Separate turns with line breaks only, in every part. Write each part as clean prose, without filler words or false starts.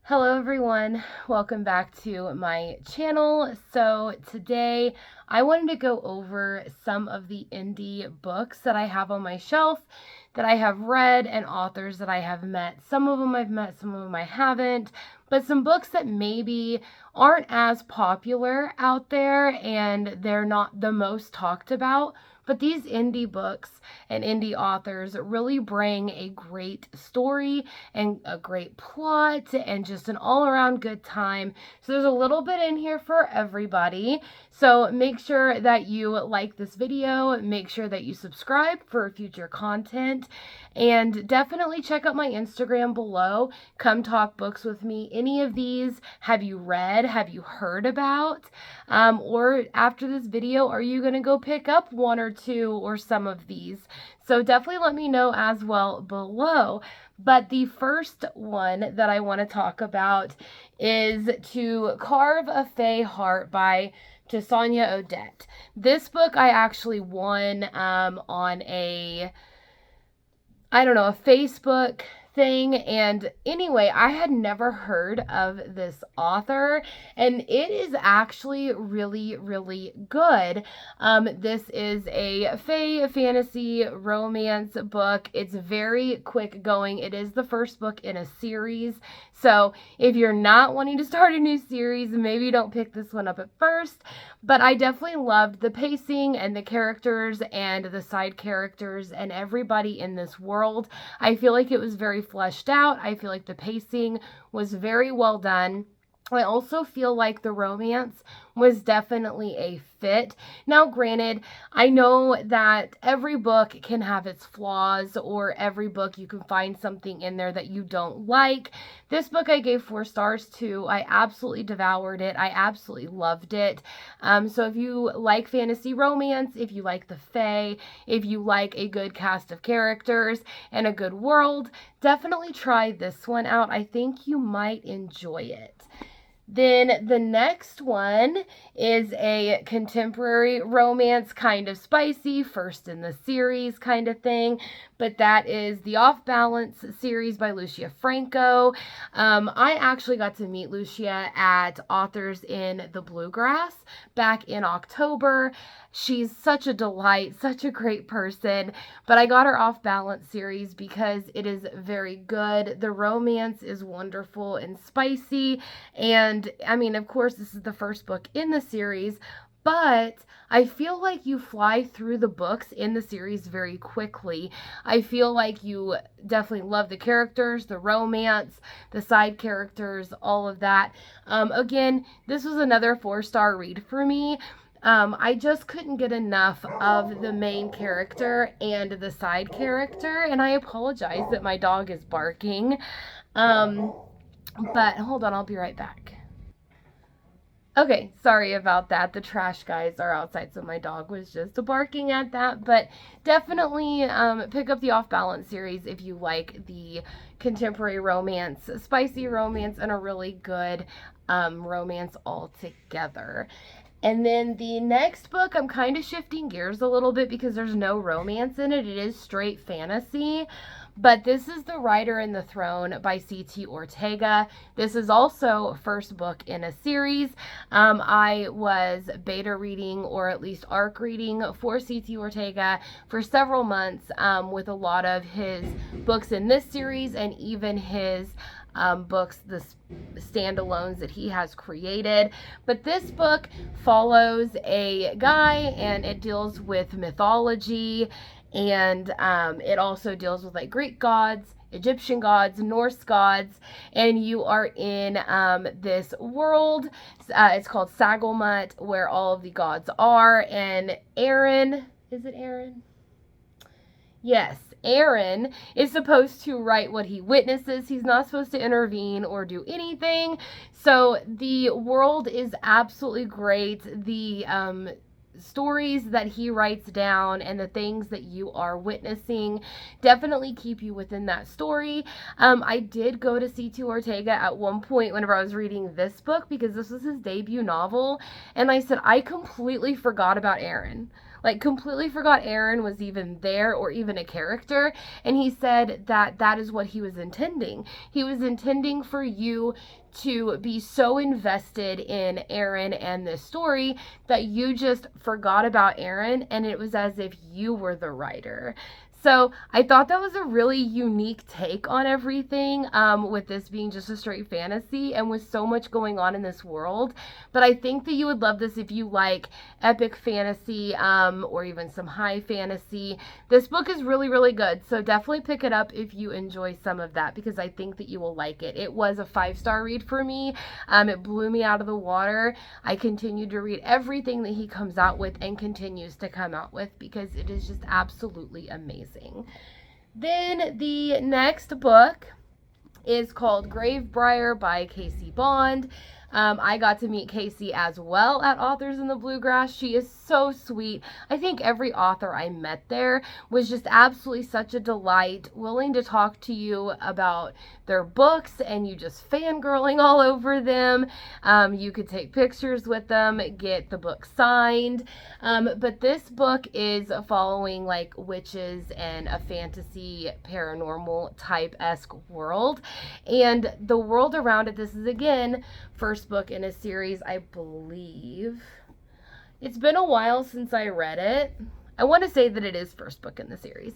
Hello everyone, welcome back to my channel. So today I wanted to go over some of the indie books that I have on my shelf that I have read and authors that I have met. Some of them I've met, some of them I haven't, but some books that maybe aren't as popular out there and they're not the most talked about. But these indie books and indie authors really bring a great story and a great plot and just an all-around good time. So there's a little bit in here for everybody. So make sure that you like this video, make sure that you subscribe for future content, and definitely check out my Instagram below. Come talk books with me. Any of these have you read? Have you heard about? Or after this video, are you going to go pick up one or two or some of these? So definitely let me know as well below. But the first one that I want to talk about is To Carve a Fey Heart by Sonia Odette. This book I actually won on a Facebook thing. And anyway, I had never heard of this author, and it is actually really, really good. This is a fae fantasy romance book. It's very quick going. It is the first book in a series. So if you're not wanting to start a new series, maybe don't pick this one up at first. But I definitely loved the pacing and the characters and the side characters and everybody in this world. I feel like it was very fleshed out. I feel like the pacing was very well done. I also feel like the romance was definitely a fit. Now, granted, I know that every book can have its flaws, or every book you can find something in there that you don't like. This book I gave 4 stars to. I absolutely devoured it. I absolutely loved it. So if you like fantasy romance, if you like the fae, if you like a good cast of characters and a good world, definitely try this one out. I think you might enjoy it. Then the next one is a contemporary romance, kind of spicy, first in the series kind of thing, but that is the Off Balance series by Lucia Franco. I actually got to meet Lucia at Authors in the Bluegrass back in October. She's such a delight, such a great person, but I got her Off Balance series because it is very good. The romance is wonderful and spicy, and I mean, of course, this is the first book in the series, but I feel like you fly through the books in the series very quickly. I feel like you definitely love the characters, the romance, the side characters, all of that. Again, this was another 4-star read for me. I just couldn't get enough of the main character and the side character, and I apologize that my dog is barking. But hold on, I'll be right back. Okay, sorry about that. The trash guys are outside, so my dog was just barking at that. But definitely pick up the Off Balance series if you like the contemporary romance, spicy romance, and a really good romance altogether. And then the next book, I'm kind of shifting gears a little bit because there's no romance in it. It is straight fantasy. But this is The Rider and the Throne by C.T. Ortega. This is also first book in a series. I was beta reading, or at least ARC reading, for C.T. Ortega for several months with a lot of his books in this series and even his books, the standalones that he has created. But this book follows a guy, and it deals with mythology, and it also deals with like Greek gods, Egyptian gods, Norse gods, and you are in this world. It's called Sagalmut, where all of the gods are, and Aaron, is it Aaron? Yes, Aaron is supposed to write what he witnesses. He's not supposed to intervene or do anything. So the world is absolutely great. The stories that he writes down and the things that you are witnessing definitely keep you within that story. I did go to C.T. Ortega at one point whenever I was reading this book, because this was his debut novel, and I said, I completely forgot about Aaron. like completely forgot Aaron was even there or even a character. And he said that that is what he was intending. He was intending for you to be so invested in Aaron and this story that you just forgot about Aaron, and it was as if you were the writer. So I thought that was a really unique take on everything, with this being just a straight fantasy and with so much going on in this world. But I think that you would love this if you like epic fantasy, or even some high fantasy. This book is really, really good. So definitely pick it up if you enjoy some of that, because I think that you will like it. It was a 5-star read for me. It blew me out of the water. I continue to read everything that he comes out with and continues to come out with, because it is just absolutely amazing. Then the next book is called Gravebriar by Casey Bond. I got to meet Casey as well at Authors in the Bluegrass. She is so sweet. I think every author I met there was just absolutely such a delight, willing to talk to you about their books and you just fangirling all over them. You could take pictures with them, get the book signed. But this book is following like witches and a fantasy paranormal type-esque world. And the world around it, this is again first book in a series, I believe. It's been a while since I read it. I want to say that it is first book in the series.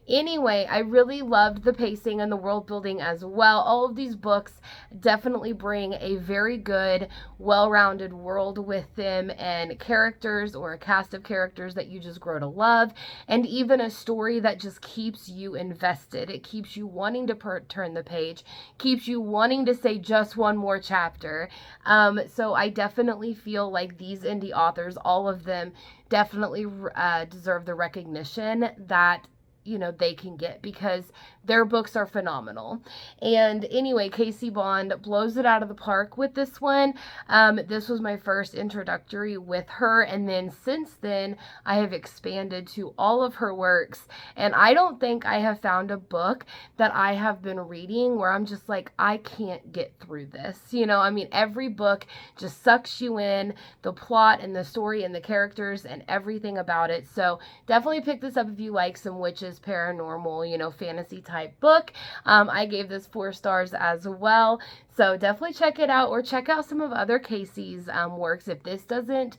Anyway, I really loved the pacing and the world building as well. All of these books definitely bring a very good, well-rounded world with them, and characters or a cast of characters that you just grow to love, and even a story that just keeps you invested. It keeps you wanting to turn the page, keeps you wanting to say just one more chapter. So I definitely feel like these indie authors, all of them, definitely deserve the recognition that they can get, because their books are phenomenal. And anyway, Casey Bond blows it out of the park with this one. This was my first introductory with her, and then since then I have expanded to all of her works, and I don't think I have found a book that I have been reading where I'm just like, I can't get through this. Every book just sucks you in, the plot and the story and the characters and everything about it. So definitely pick this up if you like some witches, paranormal, fantasy type book. I gave this 4 stars as well. So definitely check it out, or check out some of other Casey's works. If this doesn't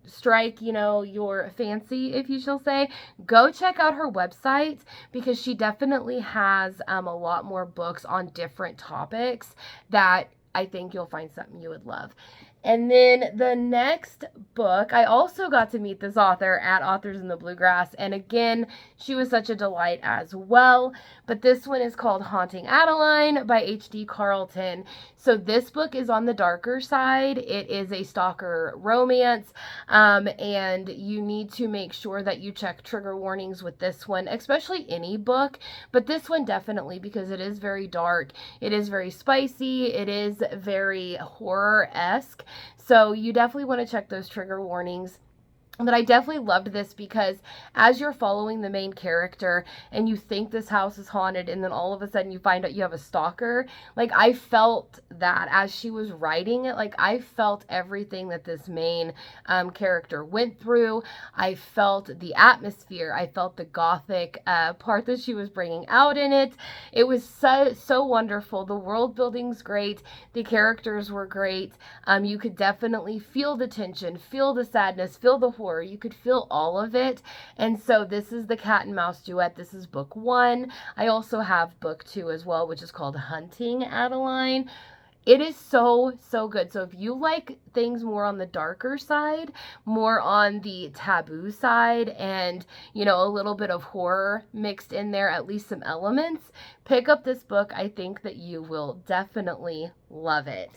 strike, your fancy, if you shall say, go check out her website, because she definitely has a lot more books on different topics that I think you'll find something you would love. And then the next book, I also got to meet this author at Authors in the Bluegrass. And again, she was such a delight as well. But this one is called Haunting Adeline by H.D. Carlton. So this book is on the darker side. It is a stalker romance. And you need to make sure that you check trigger warnings with this one, especially any book. But this one definitely, because it is very dark. It is very spicy. It is very horror-esque. So you definitely want to check those trigger warnings. But I definitely loved this, because as you're following the main character and you think this house is haunted, and then all of a sudden you find out you have a stalker, like I felt that as she was writing it. Like I felt everything that this main character went through. I felt the atmosphere. I felt the gothic part that she was bringing out in it. It was so wonderful. The world building's great. The characters were great. You could definitely feel the tension, feel the sadness, feel the horror. You could feel all of it. And so this is the cat and mouse duet. This is book 1. I also have book 2 as well, which is called Hunting Adeline. It is so good. So if you like things more on the darker side, more on the taboo side, and, a little bit of horror mixed in there, at least some elements, pick up this book. I think that you will definitely love it.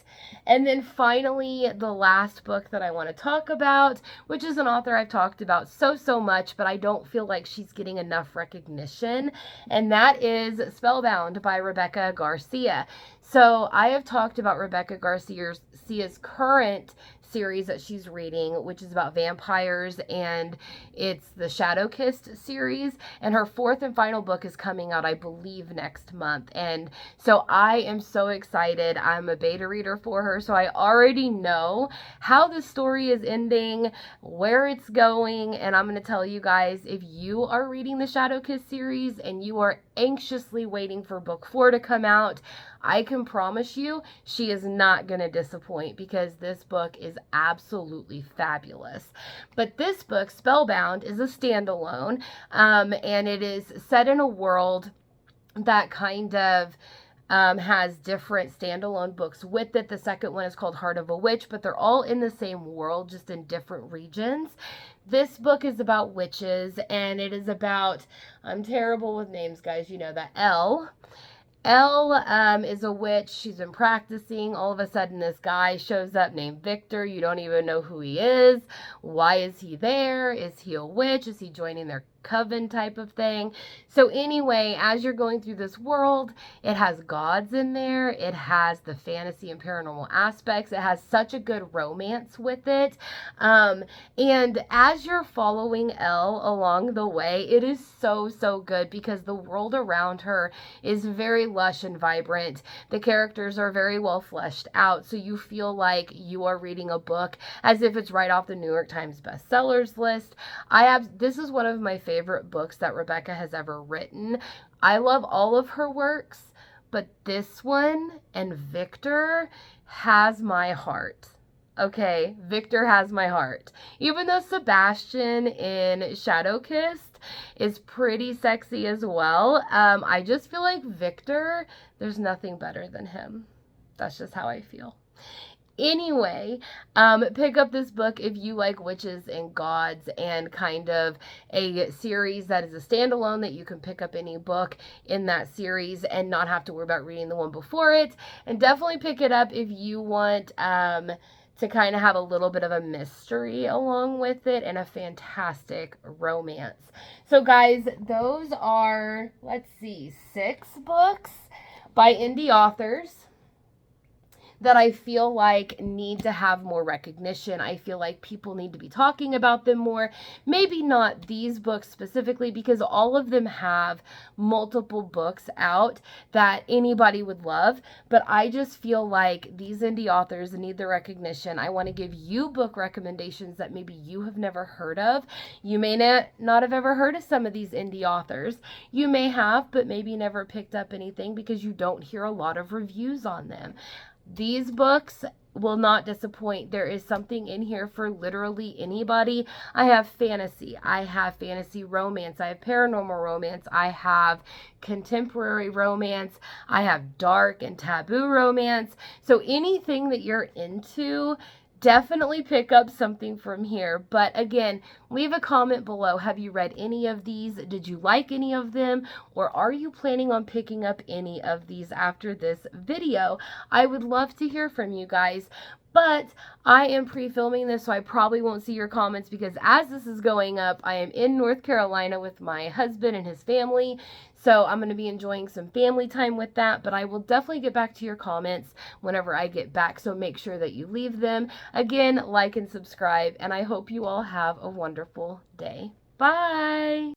And then finally, the last book that I want to talk about, which is an author I've talked about so much, but I don't feel like she's getting enough recognition, and that is Spellbound by Rebecca Garcia. So I have talked about Rebecca Garcia's current series that she's reading, which is about vampires, and it's the Shadow Kissed series. And her fourth and final book is coming out, I believe, next month. And so I am so excited. I'm a beta reader for her, so I already know how the story is ending, where it's going, and I'm going to tell you guys, if you are reading the Shadow Kiss series and you are anxiously waiting for book 4 to come out, I can promise you she is not going to disappoint, because this book is absolutely fabulous. But this book, Spellbound, is a standalone, and it is set in a world that kind of has different standalone books with it. The second one is called Heart of a Witch, but they're all in the same world, just in different regions. This book is about witches, and it is about, I'm terrible with names, guys, you know that, Elle is a witch. She's been practicing. All of a sudden, this guy shows up named Victor. You don't even know who he is. Why is he there? Is he a witch? Is he joining their coven type of thing? So anyway, as you're going through this world, it has gods in there. It has the fantasy and paranormal aspects. It has such a good romance with it. And as you're following Elle along the way, it is so, so good, because the world around her is very lush and vibrant. The characters are very well fleshed out, so you feel like you are reading a book as if it's right off the New York Times bestsellers list. This is one of my favorite books that Rebecca has ever written. I love all of her works, but this one and Victor has my heart. Okay, Victor has my heart. Even though Sebastian in Shadow Kissed is pretty sexy as well, I just feel like Victor, there's nothing better than him. That's just how I feel. Anyway, pick up this book if you like witches and gods, and kind of a series that is a standalone that you can pick up any book in that series and not have to worry about reading the one before it. And definitely pick it up if you want to kind of have a little bit of a mystery along with it, and a fantastic romance. So guys, those are, let's see, 6 books by indie authors that I feel like need to have more recognition. I feel like people need to be talking about them more. Maybe not these books specifically, because all of them have multiple books out that anybody would love, but I just feel like these indie authors need the recognition. I want to give you book recommendations that maybe you have never heard of. You may not have ever heard of some of these indie authors. You may have, but maybe never picked up anything because you don't hear a lot of reviews on them. These books will not disappoint. There is something in here for literally anybody. I have fantasy romance, I have paranormal romance, I have contemporary romance, I have dark and taboo romance. So anything that you're into, definitely pick up something from here. But again, leave a comment below. Have you read any of these? Did you like any of them? Or are you planning on picking up any of these after this video? I would love to hear from you guys. But I am pre-filming this, so I probably won't see your comments, because as this is going up, I am in North Carolina with my husband and his family. So I'm going to be enjoying some family time with that, but I will definitely get back to your comments whenever I get back. So make sure that you leave them. Again, like and subscribe, and I hope you all have a wonderful day. Bye.